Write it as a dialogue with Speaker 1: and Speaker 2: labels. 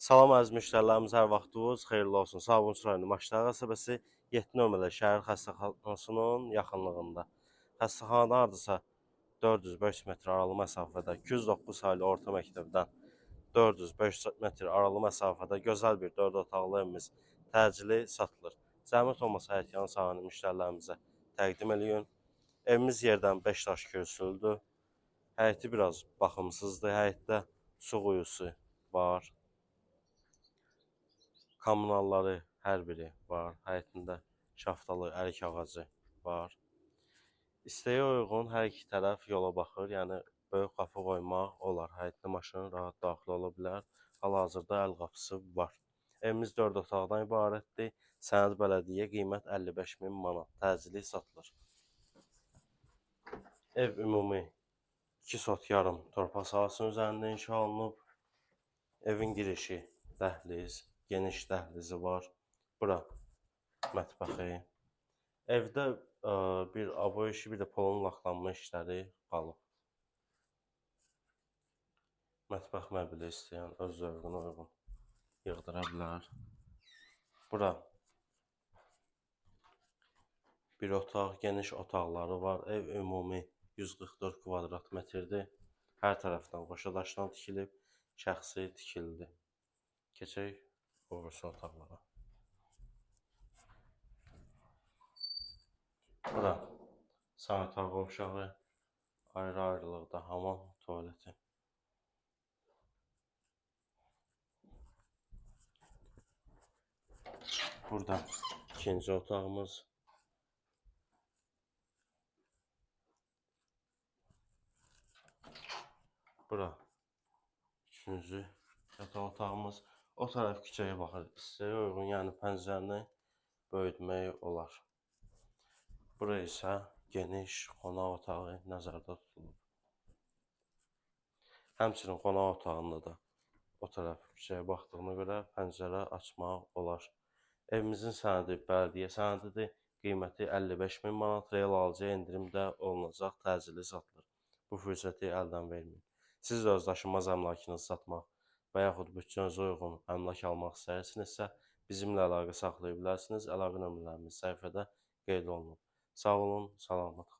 Speaker 1: Salam əziz müştərilərimiz, hər vaxtınız xeyirli olsun. Sabunçu rayonu Maçlar qəsəbəsi 7 nömrəli şəhər xəstəxanasının yaxınlığında. Xəstəxanadan hardasa 400-500 metr aralı məsafədə, 209 saylı orta məktəbdən 400-500 metr aralı məsafədə gözəl bir 4 otaqlı evimiz təcili satılır. Zəhmət olmasa həyətyanı sahəni müştərilərimizə təqdim eləyin. Evimiz yerdən 5 daş körsüldür. Həyəti biraz baxımsızdır. Həyətdə su quyusu var. Kommunalları hər biri var. Həyətində şaftalı, ərik ağacı var. İstəyə uyğun hər iki tərəf yola baxır. Yəni böyük qapı qoymaq olar. Həyətdə maşın rahat daxil ola bilər. Hal-hazırda əl qapısı var. Evimiz 4 otaqdan ibarətdir. Sənəd bələdiyyə qiymət 55.000 manat. Təcili satılır. Ev ümumi 2 sot yarım torpaq sahəsinin üzərində inşa olunub. Evin girişi dəhliz, geniş dəhlizi var. Bura mətbəxi. Evdə bir aboy işi, bir də polun laklanma işləri qalıb. Mətbəx məbili istəyən öz zövqünə uyğun yığdıra bilər. Bura bir otaq, geniş otaqları var. Ev ümumi 144 kvadrat metrdir. Hər tərəfdən qoşadaşdan tikilib, şəxsi tikildi. Keçək qovursu otaqlara. Bura sanitar qovşağı, ayrı-ayrılıqda hamam, tualeti. Burada ikinci otağımız. Bura üçüncü yataq otağımız. O tərəf küçəyə baxır. İstəyə uyğun, yəni pəncərəni böyütmək olar. Bura isə geniş qonaq otağı nəzərdə tutulub. Həmçinin qonaq otağında da o tərəf küçəyə baxdığına görə pəncərə açmaq olar. Evimizin sənədi bələdiyyə sənədidir. Qiyməti 55.000 manat, real alıcıya endirim də olunacaq, təcili satılır. Bu fürsəti əldən verməyin. Siz də öz daşınmaz əmlakınızı satmaq və yaxud bütçənizə uyğun əmlak almaq istəyirsinizsə, bizimlə əlaqə saxlaya bilərsiniz. Əlaqə nömrələrimiz səhifədə qeyd olunub. Sağ olun, salamat qalın.